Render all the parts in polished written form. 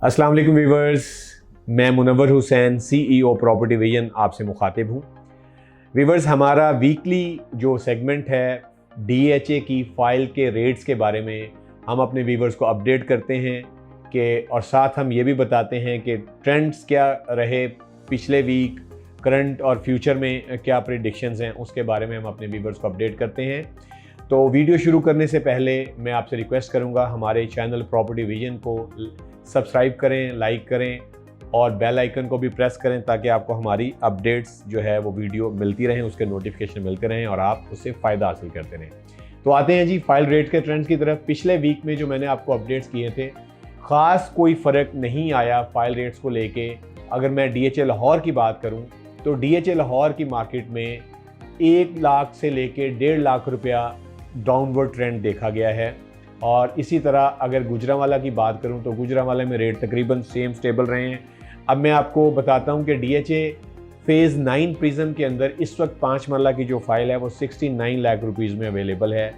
अस्सलाम वालेकुम व्यूवर्स, मैं Munawwar Hussain CEO property vision आपसे मुखातिब हूँ। व्यूवर्स, हमारा वीकली जो सेगमेंट है DHA की फ़ाइल के रेट्स के बारे में हम अपने व्यूवर्स को अपडेट करते हैं कि और साथ हम ये भी बताते हैं कि ट्रेंड्स क्या रहे पिछले वीक, करंट और फ्यूचर में क्या प्रेडिक्शंस हैं, उसके बारे में हम अपने व्यूवर्स को अपडेट करते हैं। तो वीडियो शुरू करने से पहले मैं आपसे रिक्वेस्ट करूंगा हमारे चैनल प्रॉपर्टी विजन को सब्सक्राइब करें, लाइक करें और बेल आइकन को भी प्रेस करें ताकि आपको हमारी अपडेट्स जो है वो वीडियो मिलती रहें, उसके नोटिफिकेशन मिलते रहें और आप उससे फ़ायदा हासिल करते रहें। तो आते हैं जी फाइल रेट के ट्रेंड्स की तरफ। पिछले वीक में जो मैंने आपको अपडेट्स किए थे, ख़ास कोई फ़र्क नहीं आया फाइल रेट्स को लेके। अगर मैं DHA लाहौर की बात करूँ तो DHA लाहौर की मार्केट में 1 लाख से लेके 1.5 लाख रुपया डाउनवर्ड ट्रेंड देखा गया है। और इसी तरह अगर गुजरांवाला की बात करूं तो गुजरांवाला में रेट तकरीबन सेम स्टेबल रहे हैं। अब मैं आपको बताता हूं कि DHA फेज़ 9 प्रिज्म के अंदर इस वक्त 5 मरला की जो फाइल है वो 69 लाख रुपीज़ में अवेलेबल है।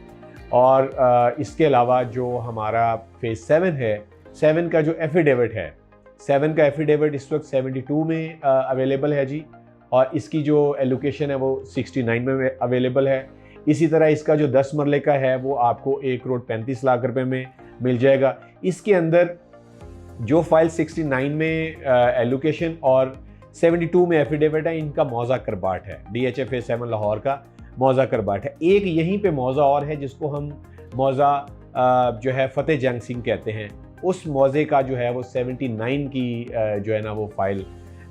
और इसके अलावा जो हमारा फेज़ 7 है, 7 का जो एफिडेविट है, 7 का एफिडेविट इस वक्त 72 में अवेलेबल है जी, और इसकी जो एलोकेशन है वो 69 में अवेलेबल है। इसी तरह इसका जो 10 मरले का है वो आपको 1,35 लाख रुपए में मिल जाएगा। इसके अंदर जो फाइल 69 में एलोकेशन और 72 में एफिडेविट है, इनका मौजा करबाट है। DHA फेज़ 7 लाहौर का मौजा करबाट है। एक यहीं पे मौजा और है जिसको हम मौजा जो है फतेह जंग सिंह कहते हैं। उस मौजे का जो है वो 79 की जो है ना वो फाइल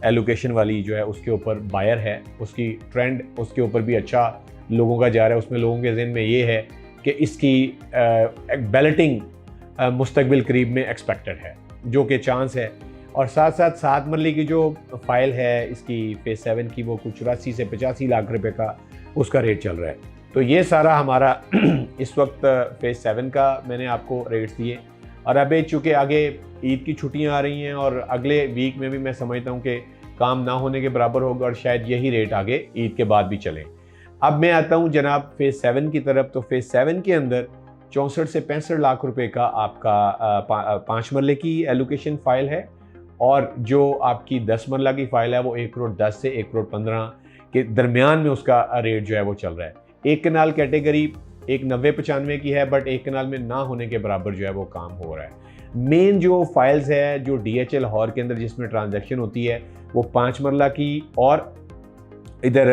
एलोकेशन वाली जो है उसके ऊपर बायर है। उसकी ट्रेंड उसके ऊपर भी अच्छा लोगों का जा रहा है। उसमें लोगों के ज़हन में ये है कि इसकी बैलेटिंग मुस्तकबिल करीब में एक्सपेक्टेड है, जो कि चांस है। और साथ साथ 7 मरले की जो फाइल है इसकी फेज़ 7 की, वो कुछ 84 से 85 लाख रुपए का उसका रेट चल रहा है। तो ये सारा हमारा इस वक्त फेज़ 7 का मैंने आपको रेट्स दिए। और अब चूँकि आगे ईद की छुट्टियाँ आ रही हैं और अगले वीक में भी मैं समझता हूँ कि काम ना होने के बराबर होगा और शायद यही रेट आगे ईद के बाद भी चलें। अब मैं आता हूं जनाब फेज़ 7 की तरफ। तो फेज़ 7 के अंदर 64 से 65 लाख रुपए का आपका 5 मरले की एलोकेशन फाइल है, और जो आपकी 10 मरला की फाइल है वो 1,10 से 1,15 के दरमियान में उसका रेट जो है वो चल रहा है। एक कनाल कैटेगरी एक 90-95 की है, बट एक कनाल में ना होने के बराबर जो है वो काम हो रहा है। मेन जो फाइल्स है जो DHA लाहौर के अंदर जिसमें ट्रांजैक्शन होती है वो 5 मरला की, और इधर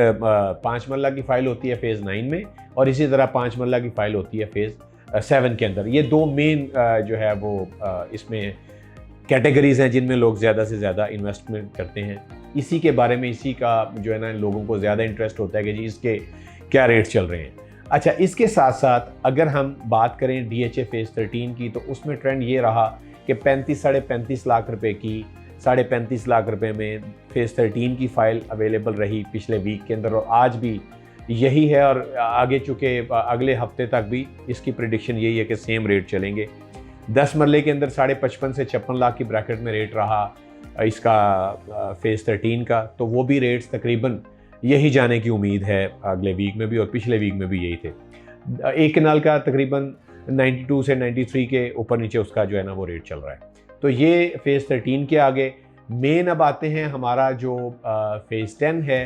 5 मरला की फ़ाइल होती है फेज़ 9 में, और इसी तरह 5 मरला की फ़ाइल होती है फेज़ 7 के अंदर। ये दो मेन जो है वो इसमें कैटेगरीज़ हैं जिनमें लोग ज़्यादा से ज़्यादा इन्वेस्टमेंट करते हैं। इसी के बारे में, इसी का जो है ना लोगों को ज़्यादा इंटरेस्ट होता है कि जी इसके क्या रेट्स चल रहे हैं। अच्छा, इसके साथ साथ अगर हम बात करें DHA फेज़ 13 की, तो उसमें ट्रेंड ये रहा कि 35 साढ़े 35 लाख रुपए की 35.5 लाख रुपए में फेज़ 13 की फ़ाइल अवेलेबल रही पिछले वीक के अंदर, और आज भी यही है। और आगे चूँकि अगले हफ्ते तक भी इसकी प्रेडिक्शन यही है कि सेम रेट चलेंगे। 10 मरले के अंदर 55.5 से 56 लाख की ब्रैकेट में रेट रहा इसका फेज़ 13 का, तो वो भी रेट्स तकरीबन यही जाने की उम्मीद है अगले वीक में भी, और पिछले वीक में भी यही थे। एक कनाल का तकरीबन 92 से 93 के ऊपर नीचे उसका जो है ना वो रेट चल रहा है। तो ये फेज़ 13 के आगे मेन अब आते हैं हमारा जो फेज़ 10 है।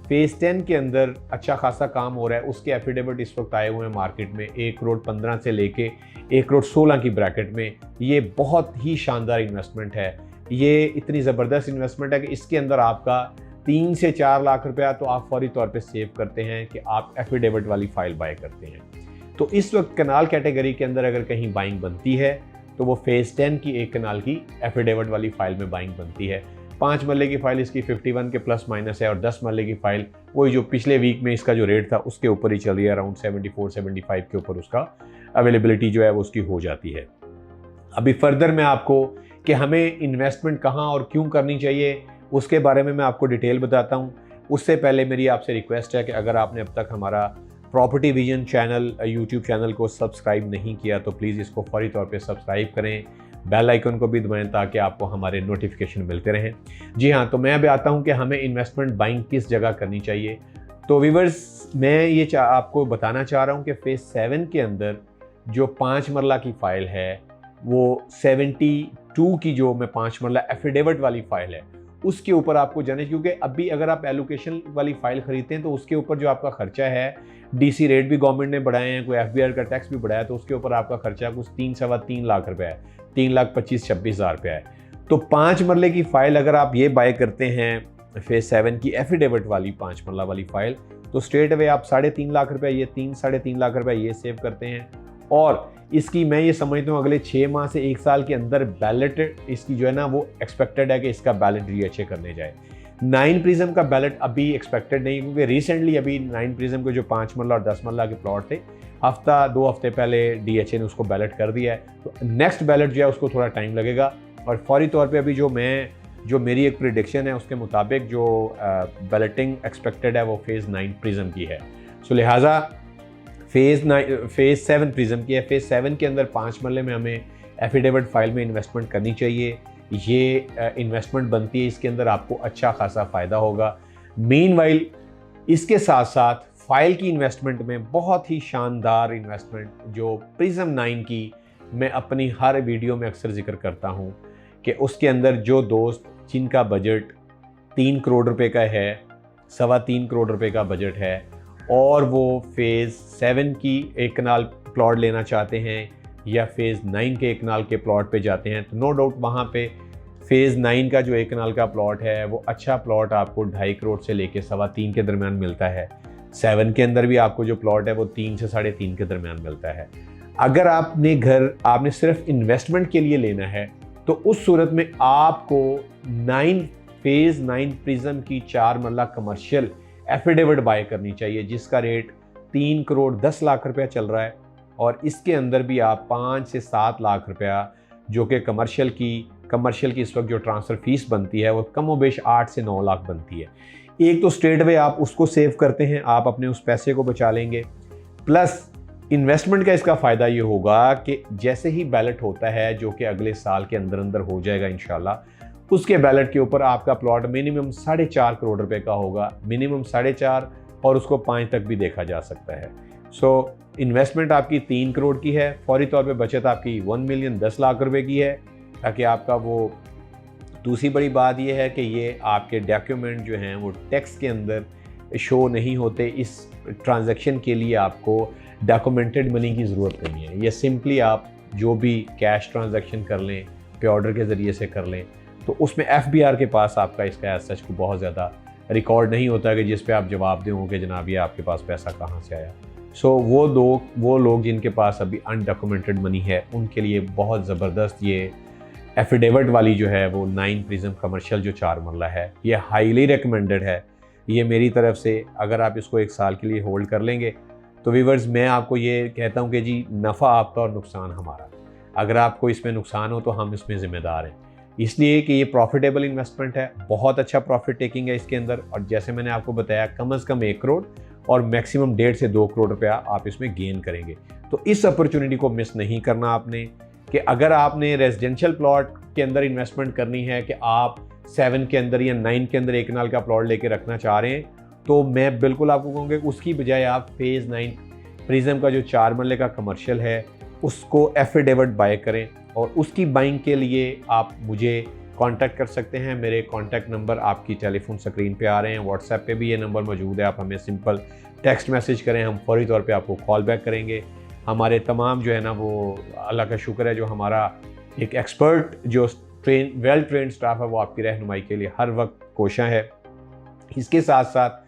फेज़ 10 के अंदर अच्छा खासा काम हो रहा है। उसके एफिडेविट इस वक्त आए हुए हैं मार्केट में 1,15 से लेके 1,16 की ब्रैकेट में। ये बहुत ही शानदार इन्वेस्टमेंट है। ये इतनी ज़बरदस्त इन्वेस्टमेंट है कि इसके अंदर आपका 3 से 4 लाख रुपया तो आप फौरी तौर पे सेव करते हैं कि आप एफिडेविट वाली फ़ाइल बाय करते हैं। तो इस वक्त कनाल कैटेगरी के अंदर अगर कहीं बाइंग बनती है तो वो फेज़ 10 की एक कनाल की एफिडेविट वाली फाइल में बाइंग बनती है। 5 मरले की फाइल इसकी 51 के प्लस माइनस है, और 10 मरले की फाइल वही जो पिछले वीक में इसका जो रेट था उसके ऊपर ही चल रही है। अराउंड 74-75 के ऊपर उसका अवेलेबिलिटी जो है वो उसकी हो जाती है। अभी फर्दर मैं आपको कि हमें इन्वेस्टमेंट कहाँ और क्यों करनी चाहिए उसके बारे में मैं आपको डिटेल बताता हूँ। उससे पहले मेरी आपसे रिक्वेस्ट है कि अगर आपने अब तक हमारा property vision channel YouTube channel को सब्सक्राइब नहीं किया तो प्लीज़ इसको फौरी तौर पे सब्सक्राइब करें, बेल आइकन को भी दबाएं ताकि आपको हमारे नोटिफिकेशन मिलते रहें। जी हाँ, तो मैं अब आता हूँ कि हमें इन्वेस्टमेंट बाइंग किस जगह करनी चाहिए। तो व्यूअर्स, मैं ये आपको बताना चाह रहा हूँ कि फेज़ 7 के अंदर जो 5 मरला की फ़ाइल है वो 72 की जो मैं 5 मरला एफिडेविट वाली फाइल है उसके ऊपर आपको जाने, क्योंकि अभी अगर आप एलोकेशन वाली फाइल खरीदते हैं तो उसके ऊपर जो आपका खर्चा है, डीसी रेट भी गवर्नमेंट ने बढ़ाए हैं, कोई एफबीआर का टैक्स भी बढ़ाया, तो उसके ऊपर आपका खर्चा कुछ 3-3.25 लाख रुपए है, 3,25,26,000 रुपया है। तो 5 मरले की फाइल अगर आप ये बाय करते हैं फेज 7 की एफिडेविट वाली 5 मरला वाली फाइल, तो स्ट्रेट अवे आप 3.5 लाख रुपए, ये 3-3.5 लाख रुपए ये सेव करते हैं। और इसकी मैं ये समझता हूँ अगले 6 माह से 1 साल के अंदर बैलेट इसकी जो है ना वो एक्सपेक्टेड है कि इसका बैलेट डीएचए करने जाए। 9 प्रिज्म का बैलेट अभी एक्सपेक्टेड नहीं, क्योंकि रिसेंटली अभी 9 प्रिज्म के जो 5 मरला और 10 मरला के प्लॉट थे, 2 हफ्ते पहले डीएचए ने उसको बैलेट कर दिया है। तो नेक्स्ट बैलेट जो है उसको थोड़ा टाइम लगेगा, और फौरी तौर पर अभी जो मेरी एक प्रिडिक्शन है उसके मुताबिक जो बैलेटिंग एक्सपेक्टेड है वो फेज़ 9 प्रिज्म की है। सो लिहाजा फेज़ 7 प्रिज्म की है। फेज़ 7 के अंदर 5 मरले में हमें एफिडेविट फाइल में इन्वेस्टमेंट करनी चाहिए। ये इन्वेस्टमेंट बनती है, इसके अंदर आपको अच्छा खासा फ़ायदा होगा। मीनवाइल इसके साथ साथ फाइल की इन्वेस्टमेंट में बहुत ही शानदार इन्वेस्टमेंट जो प्रिज्म 9 की मैं अपनी हर वीडियो में अक्सर जिक्र करता हूँ कि उसके अंदर जो दोस्त जिनका बजट 3 करोड़ रुपए का है, 3.25 करोड़ रुपए का बजट है, और वो फेज़ 7 की 1 कनाल प्लॉट लेना चाहते हैं या फेज़ 9 के 1 कनाल के प्लॉट पे जाते हैं, तो नो डाउट वहाँ पे फेज़ 9 का जो 1 कनाल का प्लॉट है वो अच्छा प्लॉट आपको 2.5 करोड़ से लेके 3.25 के दरमियान मिलता है। 7 के अंदर भी आपको जो प्लॉट है वो 3 से 3.5 के दरमियान मिलता है। अगर आपने सिर्फ इन्वेस्टमेंट के लिए लेना है तो उस सूरत में आपको फेज़ 9 प्रिज्म की 4 मरला कमर्शियल एफिडेविट बाय करनी चाहिए, जिसका रेट 3 करोड़ 10 लाख रुपया चल रहा है, और इसके अंदर भी आप 5 से 7 लाख रुपया जो कि कमर्शियल की इस वक्त जो ट्रांसफ़र फीस बनती है वो कम बेश 8 से 9 लाख बनती है। एक तो स्ट्रेट वे आप उसको सेव करते हैं, आप अपने उस पैसे को बचा लेंगे, प्लस इन्वेस्टमेंट का इसका फ़ायदा ये होगा कि जैसे ही बैलेट होता है जो कि अगले साल के अंदर अंदर हो जाएगा इंशाल्लाह, उसके बैलेट के ऊपर आपका प्लॉट मिनिमम 4.5 करोड़ रुपए का होगा, मिनिमम 4.5, और उसको 5 तक भी देखा जा सकता है। सो इन्वेस्टमेंट आपकी 3 करोड़ की है, फौरी तौर पे बचत आपकी 1 मिलियन 10 लाख रुपए की है, ताकि आपका वो दूसरी बड़ी बात ये है कि ये आपके डॉक्यूमेंट जो हैं वो टैक्स के अंदर शो नहीं होते। इस ट्रांजैक्शन के लिए आपको डॉक्यूमेंटेड मनी की ज़रूरत नहीं है, ये सिंपली आप जो भी कैश ट्रांजैक्शन कर लें, पे ऑर्डर के ज़रिए से कर लें, तो उसमें एफबीआर के पास आपका इसका एज सच को बहुत ज़्यादा रिकॉर्ड नहीं होता कि जिस पे आप जवाब दें कि जनाब ये आपके पास पैसा कहाँ से आया। सो वो लोग जिनके पास अभी अनडॉक्यूमेंटेड मनी है उनके लिए बहुत ज़बरदस्त ये एफिडेविट वाली जो है वो 9 प्रिज्म कमर्शियल जो 4 मरला है, ये हाईली रिकमेंडेड है। ये मेरी तरफ से अगर आप इसको 1 साल के लिए होल्ड कर लेंगे तो व्यूअर्स मैं आपको ये कहता हूँ कि जी नफ़ा आपका और नुकसान हमारा। अगर आपको इसमें नुकसान हो तो हम इसमें ज़िम्मेदार हैं, इसलिए कि ये प्रॉफिटेबल इन्वेस्टमेंट है, बहुत अच्छा प्रॉफिट टेकिंग है इसके अंदर, और जैसे मैंने आपको बताया कम से कम 1 करोड़ और मैक्सिमम 1.5 से 2 करोड़ रुपया आप इसमें गेन करेंगे। तो इस अपॉर्चुनिटी को मिस नहीं करना आपने, कि अगर आपने रेजिडेंशियल प्लॉट के अंदर इन्वेस्टमेंट करनी है कि आप 7 के अंदर या 9 के अंदर 1 कनाल का प्लॉट लेके रखना चाह रहे हैं, तो मैं बिल्कुल आपको कहूँगा उसकी बजाय आप फेज़ 9 प्रिज्म का जो 4 मरले का कमर्शियल है उसको एफिडेविट बाय करें, और उसकी बाइंग के लिए आप मुझे कांटेक्ट कर सकते हैं। मेरे कांटेक्ट नंबर आपकी टेलीफोन स्क्रीन पे आ रहे हैं, व्हाट्सएप पे भी ये नंबर मौजूद है, आप हमें सिंपल टेक्स्ट मैसेज करें, हम फौरी तौर पे आपको कॉल बैक करेंगे। हमारे तमाम जो है ना वो अल्लाह का शुक्र है जो हमारा एक एक्सपर्ट जो वेल ट्रेंड स्टाफ है वो आपकी रहनुमाई के लिए हर वक्त कोशिश है। इसके साथ साथ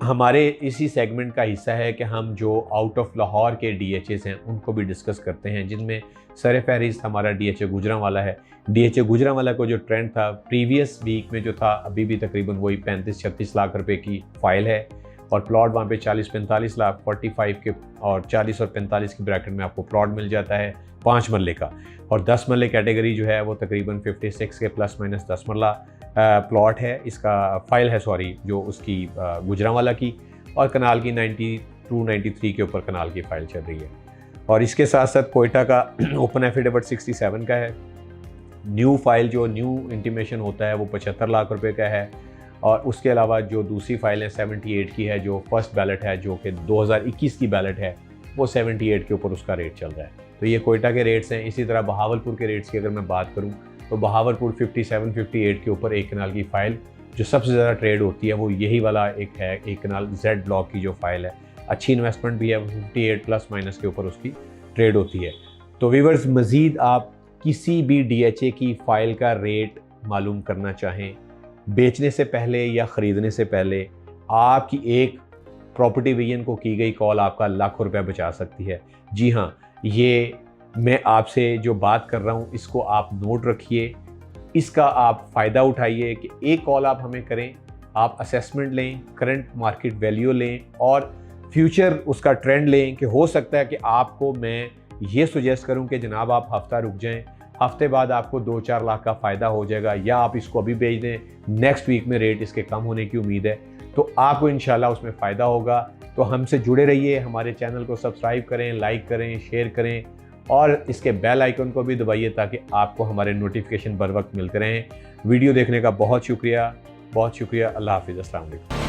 हमारे इसी सेगमेंट का हिस्सा है कि हम जो आउट ऑफ लाहौर के DHAs हैं उनको भी डिस्कस करते हैं, जिनमें सर फहरिस्त हमारा DHA गुजरांवाला है। DHA गुजरांवाला को जो ट्रेंड था प्रीवियस वीक में जो था, अभी भी तकरीबन वही 35-36 लाख रुपए की फ़ाइल है, और प्लॉट वहाँ पे 40-45 लाख 45 के और 40 और 45 की ब्रैकेट में आपको प्लॉट मिल जाता है 5 मरले का, और 10 मरले कैटेगरी जो है वो तकरीबन 56 के प्लस माइनस 10 मरला प्लॉट है, इसका फाइल है जो उसकी गुजरांवाला की, और कनाल की 92-93 के ऊपर कनाल की फ़ाइल चल रही है। और इसके साथ साथ कोयटा का ओपन एफिडेविट 67 का है, न्यू फाइल जो न्यू इंटीमेशन होता है वो 75 लाख रुपए का है, और उसके अलावा जो दूसरी फाइल है 78 की है जो फर्स्ट बैलेट है, जो कि 2021 की बैलेट है, वो 78 के ऊपर उसका रेट चल रहा है। तो तो ये कोयटा के रेट्स हैं। इसी तरह बहावलपुर के रेट्स की अगर मैं बात करूँ तो बहावलपुर 57-58 के ऊपर एक कनाल की फ़ाइल जो सबसे ज़्यादा ट्रेड होती है वो यही वाला एक है, एक कनाल जेड ब्लॉक की जो फ़ाइल है। अच्छी इन्वेस्टमेंट भी है, 58 प्लस माइनस के ऊपर उसकी ट्रेड होती है। तो व्यूअर्स, मज़ीद आप किसी भी DHA की फ़ाइल का रेट मालूम करना चाहें, बेचने से पहले या ख़रीदने से पहले, आपकी एक प्रॉपर्टी विजन को की गई कॉल आपका लाखों रुपए बचा सकती है। जी हाँ, ये मैं आपसे जो बात कर रहा हूँ इसको आप नोट रखिए, इसका आप फ़ायदा उठाइए कि एक कॉल आप हमें करें, आप असेसमेंट लें, करंट मार्केट वैल्यू लें और फ्यूचर उसका ट्रेंड लें कि हो सकता है कि आपको मैं ये सुजेस्ट करूं कि जनाब आप हफ़्ता रुक जाएं, हफ्ते बाद आपको 2-4 लाख का फ़ायदा हो जाएगा, या आप इसको अभी बेच दें, नेक्स्ट वीक में रेट इसके कम होने की उम्मीद है, तो आपको इंशाल्लाह उसमें फ़ायदा होगा। तो हमसे जुड़े रहिए, हमारे चैनल को सब्सक्राइब करें, लाइक करें, शेयर करें और इसके बेल आइकन को भी दबाइए ताकि आपको हमारे नोटिफिकेशन बर वक्त मिलते रहें। वीडियो देखने का बहुत शुक्रिया। अल्लाह हाफिज़। अस्सलाम वालेकुम।